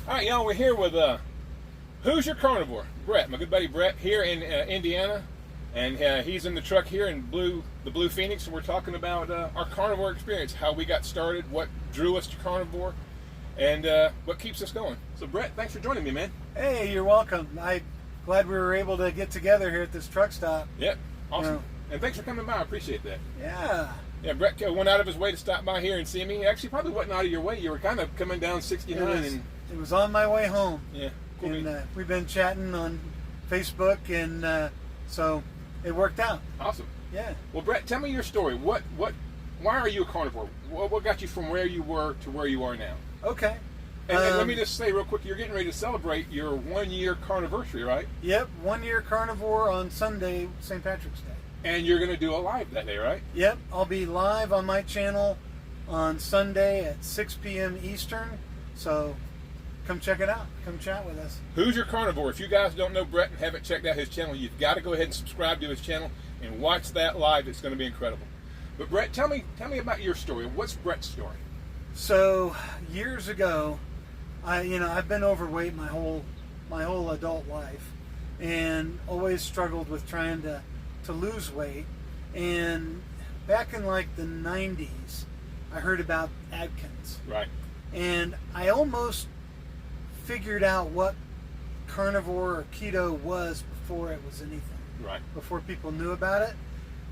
All right, y'all, we're here with Hoosier Carnivore, Brett, my good buddy Brett, here in Indiana, and he's in the truck here in the Blue Phoenix, and we're talking about our carnivore experience, how we got started, what drew us to carnivore, and what keeps us going. So, Brett, thanks for joining me, man. Hey, you're welcome. I'm glad we were able to get together here at this truck stop. Yep, awesome. You know, and thanks for coming by. I appreciate that. Yeah. Yeah, Brett went out of his way to stop by here and see me. Actually, probably wasn't out of your way. You were kind of coming down 69. It was on my way home. Yeah. Cool. And we've been chatting on Facebook, and so it worked out. Awesome. Yeah. Well, Brett, tell me your story. Why are you a carnivore? What got you from where you were to where you are now? Okay. And let me just say real quick, you're getting ready to celebrate your 1 year carniversary, right? Yep, 1 year carnivore on Sunday, St. Patrick's Day. And you're going to do a live that day, right? Yep, I'll be live on my channel on Sunday at 6 p.m. Eastern. So come check it out. Come chat with us. Hoosier Carnivore. If you guys don't know Brett and haven't checked out his channel, you've got to go ahead and subscribe to his channel and watch that live. It's going to be incredible. But Brett, tell me about your story. What's Brett's story? So years ago, I've been overweight my whole adult life, and always struggled with trying to lose weight. And back in like the 90s, I heard about Atkins. Right. And I almost figured out what carnivore or keto was before it was anything. Right. Before people knew about it.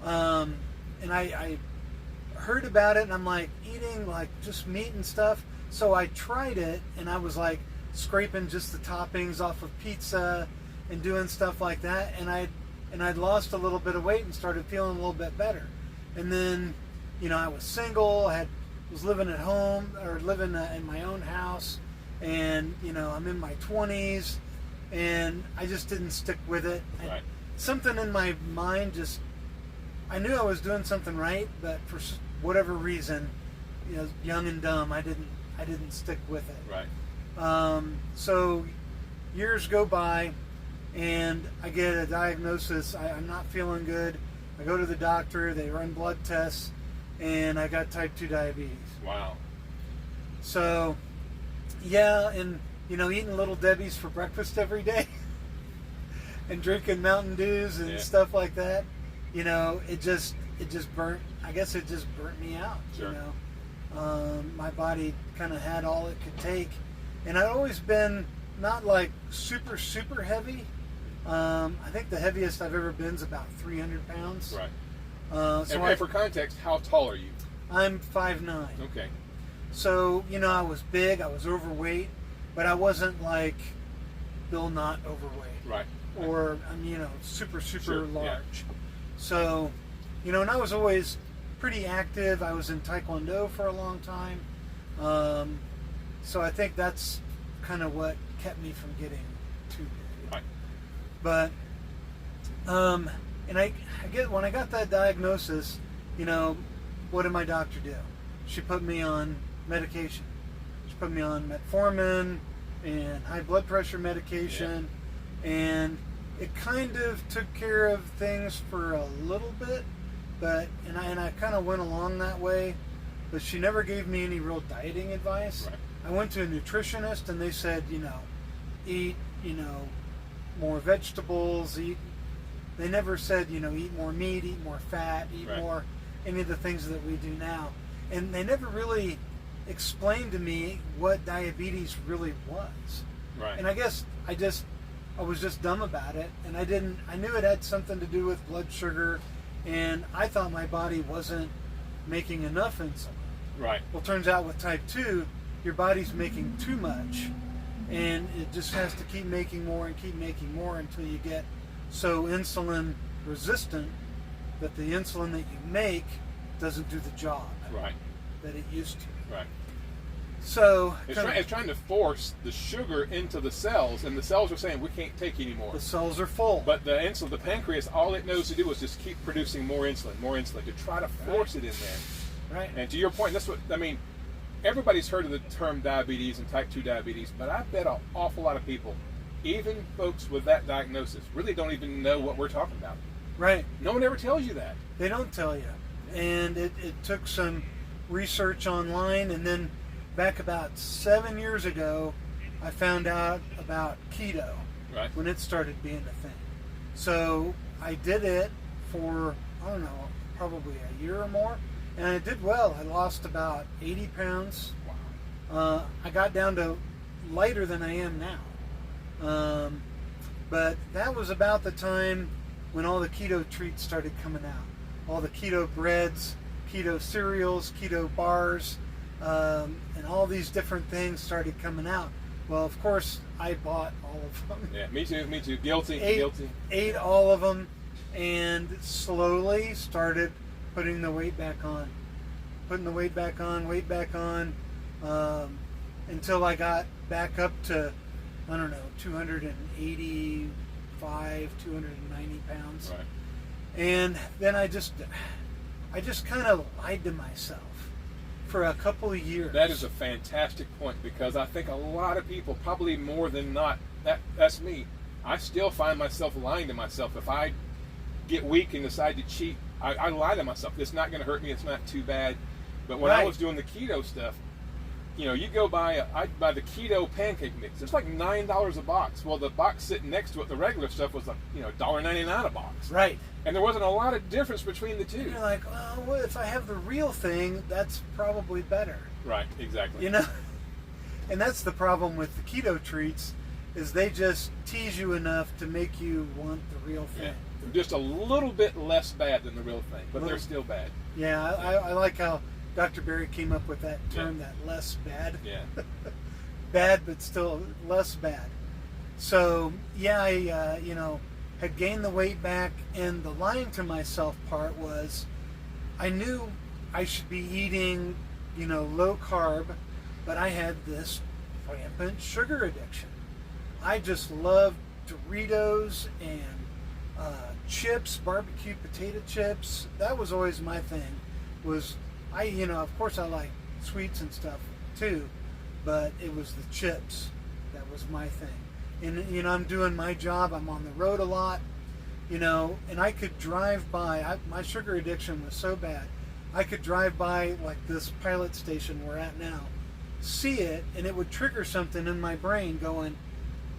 And I heard about it, and I'm like eating like just meat and stuff. So I tried it, and I was like scraping just the toppings off of pizza and doing stuff like that. And I'd lost a little bit of weight and started feeling a little bit better. And then, I was single. Was living at home, or living in my own house, and I'm in my 20s, and I just didn't stick with it. Right. Something in my mind I knew I was doing something right, but for whatever reason, young and dumb, I didn't stick with it. Right. So years go by, and I get a diagnosis. I'm not feeling good. I go to the doctor. They run blood tests, and I got type 2 diabetes. Wow. So, yeah, and eating Little Debbie's for breakfast every day, and drinking Mountain Dews and stuff like that. It just burnt. I guess it just burnt me out. Sure. My body kind of had all it could take, and I'd always been not like super heavy. I think the heaviest I've ever been is about 300 pounds. Right. And for context, how tall are you? I'm 5'9". Okay. So, I was big, I was overweight, but I wasn't like Bill Knott overweight. Right. Or, super Sure, large. yeah. So, and I was always pretty active. I was in Taekwondo for a long time. So I think that's kind of what kept me from getting too big. Right. But, and when I got that diagnosis, what did my doctor do? She put me on medication. She put me on metformin and high blood pressure medication, and it kind of took care of things for a little bit, and I kind of went along that way, but she never gave me any real dieting advice. Right. I went to a nutritionist, and they said, eat, more vegetables, they never said, eat more meat, eat more fat, eat more any of the things that we do now. And they never really explained to me what diabetes really was. Right. And I guess I was just dumb about it, and I knew it had something to do with blood sugar, and I thought my body wasn't making enough insulin. Right. Well, turns out with type 2, your body's making too much, and it just has to keep making more and keep making more until you get so insulin resistant that the insulin that you make doesn't do the job that it used to. Right. So it's trying to force the sugar into the cells, and the cells are saying we can't take anymore. The cells are full. But the pancreas, all it knows to do is just keep producing more insulin to try to force it in there. Right. And to your point, that's what I mean. Everybody's heard of the term diabetes and type 2 diabetes, but I bet an awful lot of people, even folks with that diagnosis, really don't even know what we're talking about. Right. No one ever tells you that. They don't tell you. And it took some research online, and then back about 7 years ago, I found out about keto Right. when it started being a thing. So I did it for, I don't know, probably a year or more, and I did well. I lost about 80 pounds. Wow. I got down to lighter than I am now. But that was about the time when all the keto treats started coming out. All the keto breads, keto cereals, keto bars, and all these different things started coming out. Well, of course, I bought all of them. Yeah, me too. Me too. Guilty. Guilty. Ate all of them, and slowly started putting the weight back on. Putting the weight back on, until I got back up to, I don't know, 285, 290 pounds. Right. And then I just kind of lied to myself for a couple of years. That is a fantastic point, because I think a lot of people, probably more than not, that's me. I still find myself lying to myself. If I get weak and decide to cheat, I lie to myself. It's not going to hurt me. It's not too bad. But when I Right. was doing the keto stuff, you know, you go buy, I'd buy the keto pancake mix. It's like $9 a box. Well, the box sitting next to it, the regular stuff, was like, you know, $1.99 a box. Right. And there wasn't a lot of difference between the two. You're like, oh, well, if I have the real thing, that's probably better. Right, exactly. You know? And that's the problem with the keto treats, is they just tease you enough to make you want the real thing. Yeah. They're just a little bit less bad than the real thing, but they're still bad. Yeah, I like how Dr. Berry came up with that term, that less bad. Yeah. Bad, but still less bad. So, yeah, I, had gained the weight back, and the lying to myself part was, I knew I should be eating, low carb, but I had this rampant sugar addiction. I just loved Doritos and chips, barbecue potato chips. That was always my thing. Of course I like sweets and stuff too, but it was the chips that was my thing. And I'm doing my job. I'm on the road a lot, and I could drive by. My sugar addiction was so bad, I could drive by like this pilot station we're at now, see it, and it would trigger something in my brain going,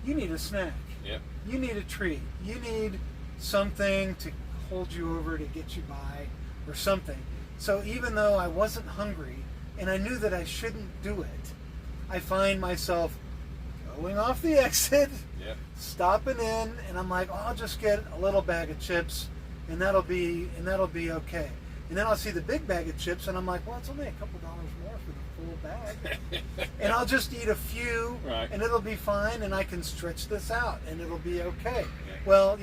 you need a snack. Yep. You need a treat. You need something to hold you over, to get you by, or something. So even though I wasn't hungry, and I knew that I shouldn't do it, I find myself going off the exit, Yep. stopping in, and I'm like, I'll just get a little bag of chips, and that'll be okay. And then I'll see the big bag of chips, and I'm like, well, it's only a couple dollars more for the full bag. And I'll just eat a few, Right. and it'll be fine, and I can stretch this out, and it'll be okay. Yeah. Well,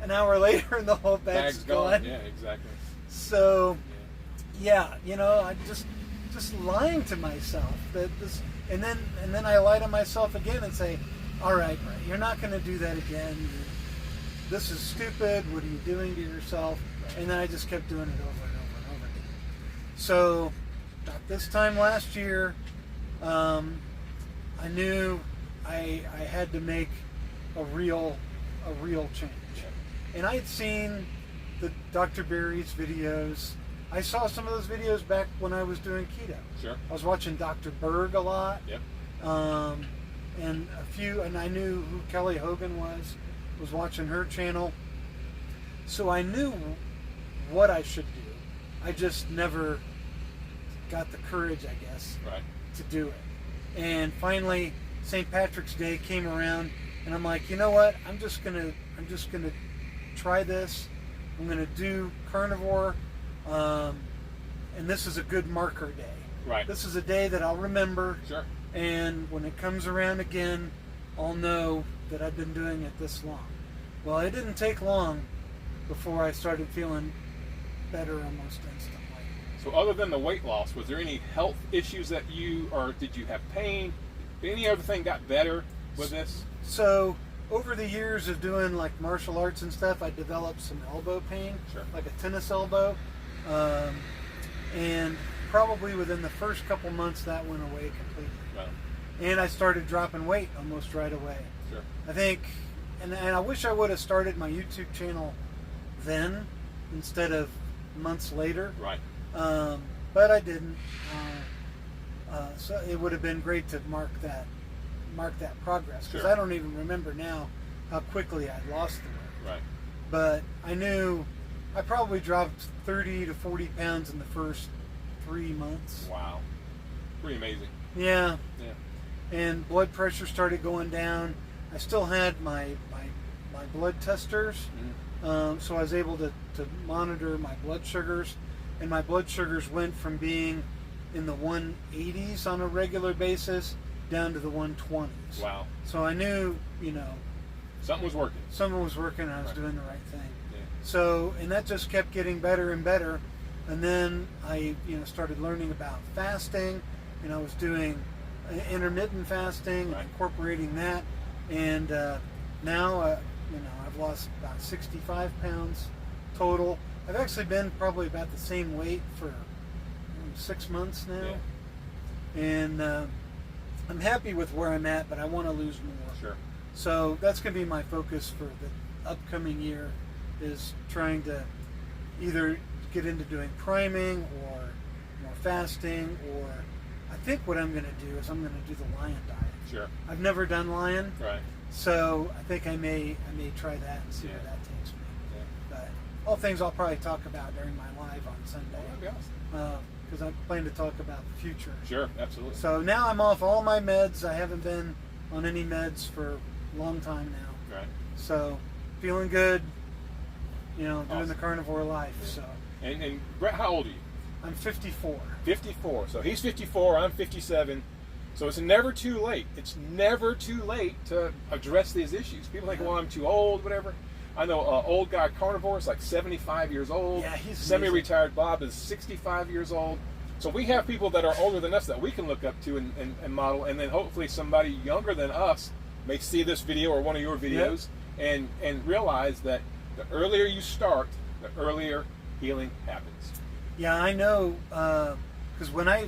an hour later, and the whole bag's gone. Yeah, exactly. So, yeah, I'm just lying to myself that this, and then I lie to myself again and say, all right, you're not going to do that again. This is stupid. What are you doing to yourself? And then I just kept doing it over and over and over again. So, about this time last year, I knew I had to make a real change. And I had seen the Dr. Berry's videos. I saw some of those videos back when I was doing keto. Sure. I was watching Dr. Berg a lot. Yep. And I knew who Kelly Hogan was watching her channel. So I knew what I should do. I just never got the courage, I guess, Right. to do it. And finally, St. Patrick's Day came around, and I'm like, you know what? I'm just gonna try this. I'm gonna do carnivore, and this is a good marker day. Right. This is a day that I'll remember. Sure. And when it comes around again, I'll know that I've been doing it this long. Well, it didn't take long before I started feeling better almost instantly. So other than the weight loss, was there any health issues that did you have pain? Any other thing got better with this? So over the years of doing like martial arts and stuff, I developed some elbow pain, Sure. like a tennis elbow. And probably within the first couple months that went away completely. Well, And I started dropping weight almost right away. sure. I think, and I wish I would have started my YouTube channel then instead of months later. Right. But I didn't. So it would have been great to mark that mark that progress, because Sure. I don't even remember now how quickly I'd lost the weight. Right. But I knew I probably dropped 30 to 40 pounds in the first 3 months. Wow. Pretty amazing. Yeah. Yeah. And blood pressure started going down. I still had my blood testers, so I was able to monitor my blood sugars, and my blood sugars went from being in the 180s on a regular basis down to the 120s. Wow. So I knew, Something was working. something was working. I was Right. doing the right thing. Yeah. So, and that just kept getting better and better. And then I, started learning about fasting, and I was doing intermittent fasting, Right. incorporating that. And now, I've lost about 65 pounds total. I've actually been probably about the same weight for 6 months now. Yeah. And I'm happy with where I'm at, but I want to lose more. Sure. So that's going to be my focus for the upcoming year, is trying to either get into doing priming or more fasting, or I think what I'm going to do is I'm going to do the lion diet. Sure. I've never done lion, Right. so I think I may try that and see where Yeah. that takes me. Yeah. But all things I'll probably talk about during my live on Sunday, That'd be awesome. because I plan to talk about the future. Sure. Absolutely. So now I'm off all my meds. I haven't been on any meds for a long time now. Right. So feeling good, doing Awesome. the carnivore life. Yeah. So And Brett, how old are you? I'm 54. 54. So he's 54. I'm 57. So it's never too late. It's never too late to address these issues. People think, well, I'm too old, whatever. I know old guy carnivore is like 75 years old. Yeah, he's Semi-retired Bob is 65 years old. So we have people that are older than us that we can look up to and model, and then hopefully somebody younger than us may see this video or one of your videos and realize that the earlier you start, the earlier healing happens. Yeah, I know. Because when I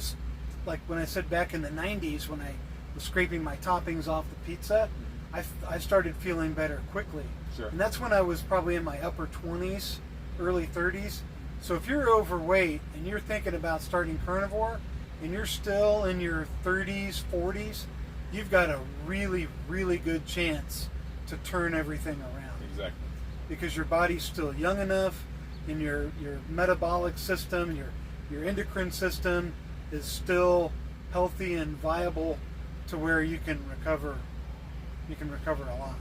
said back in the 90s, when I was scraping my toppings off the pizza, I started feeling better quickly. Sure. And that's when I was probably in my upper 20s, early 30s. So if you're overweight and you're thinking about starting carnivore and you're still in your 30s, 40s, you've got a really, really good chance to turn everything around. Exactly. Because your body's still young enough, and your metabolic system, your endocrine system is still healthy and viable to where you can recover. You can recover a lot.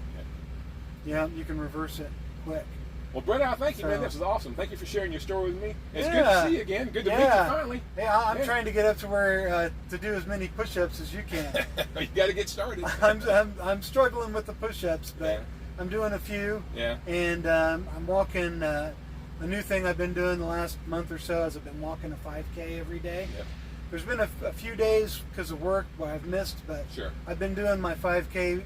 Yeah, you can reverse it quick. Well, Brett, I thank you, man. So- This is awesome. Thank you for sharing your story with me. It's good Yeah. to see you again. Good to meet you finally. Hey, I'm Yeah. trying to get up to where to do as many push-ups as you can. You got to get started. I'm struggling with the push-ups, but Yeah. I'm doing a few. Yeah. And I'm walking. A new thing I've been doing the last month or so is I've been walking a 5K every day. Yep. There's been a few days because of work where I've missed, but Sure. I've been doing my 5K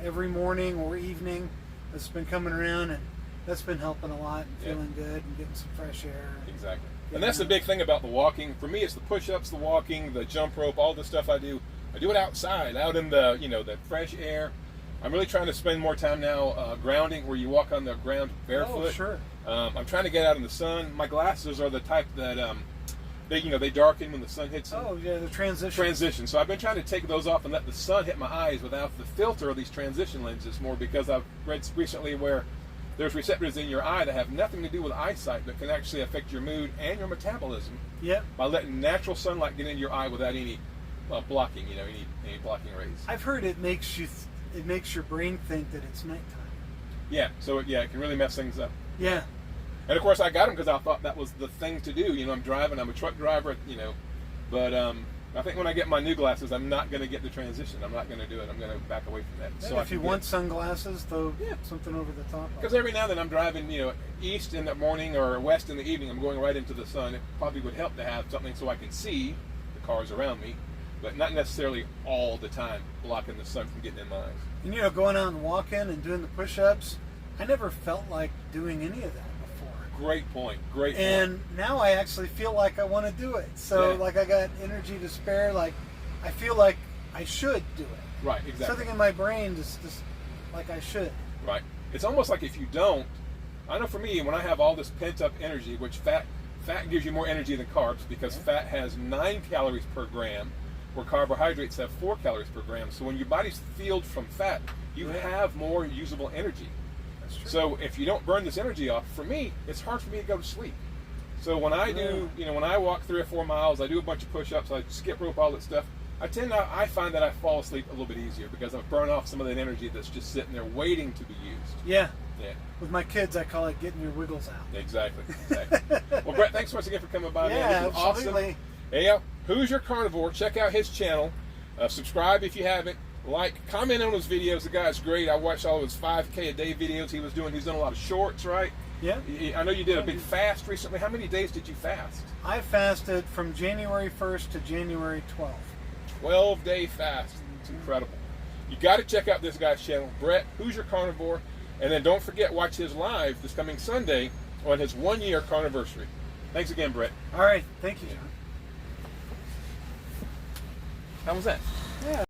every morning or evening. It's been coming around, and that's been helping a lot and Yeah. feeling good and getting some fresh air. Exactly. And that's the big thing about the walking. For me, it's the push-ups, the walking, the jump rope, all the stuff I do. I do it outside, out in the the fresh air. I'm really trying to spend more time now grounding, where you walk on the ground barefoot. Oh, sure. I'm trying to get out in the sun. My glasses are the type that they darken when the sun hits them. Oh, yeah, the transition. So I've been trying to take those off and let the sun hit my eyes without the filter of these transition lenses more, because I've read recently where there's receptors in your eye that have nothing to do with eyesight but can actually affect your mood and your metabolism Yep. by letting natural sunlight get into your eye without any blocking, any blocking rays. I've heard it makes your brain think that it's nighttime. Yeah, so it can really mess things up. Yeah. And of course I got them because I thought that was the thing to do. I'm driving, I'm a truck driver, but I think when I get my new glasses, I'm not going to get the transition. I'm not going to do it. I'm going to back away from that. And if you want sunglasses, throw something over the top. Because every now and then I'm driving, east in the morning or west in the evening. I'm going right into the sun. It probably would help to have something so I can see the cars around me, but not necessarily all the time blocking the sun from getting in my eyes. And going out and walking and doing the push-ups, I never felt like doing any of that before. Great point. Great point. And now I actually feel like I want to do it. So Yeah. I got energy to spare. Like I feel like I should do it. Right, exactly. Something in my brain just like I should. Right. It's almost like if you don't, I know for me, when I have all this pent up energy, which fat gives you more energy than carbs, because fat has 9 calories per gram, where carbohydrates have 4 calories per gram. So when your body's fueled from fat, you have more usable energy. That's true. So if you don't burn this energy off, for me, it's hard for me to go to sleep. So when I do, when I walk 3 or 4 miles, I do a bunch of push-ups, I skip rope, all that stuff, I find that I fall asleep a little bit easier because I've burned off some of that energy that's just sitting there waiting to be used. Yeah. Yeah. With my kids, I call it getting your wiggles out. Exactly. Well, Brett, thanks once again for coming by, man. This was absolutely. awesome. Hey, Hoosier Carnivore. Check out his channel. Subscribe if you haven't. Like, comment on his videos. The guy's great. I watched all of his 5K a day videos he was doing. He's done a lot of shorts, right? Yeah. I know you did a big fast recently. How many days did you fast? I fasted from January 1st to January 12th. 12-day fast. It's incredible. You got to check out this guy's channel, Brett, Hoosier Carnivore. And then don't forget, watch his live this coming Sunday on his 1-year carniversary. Thanks again, Brett. All right. Thank you, John. How was that? Yeah.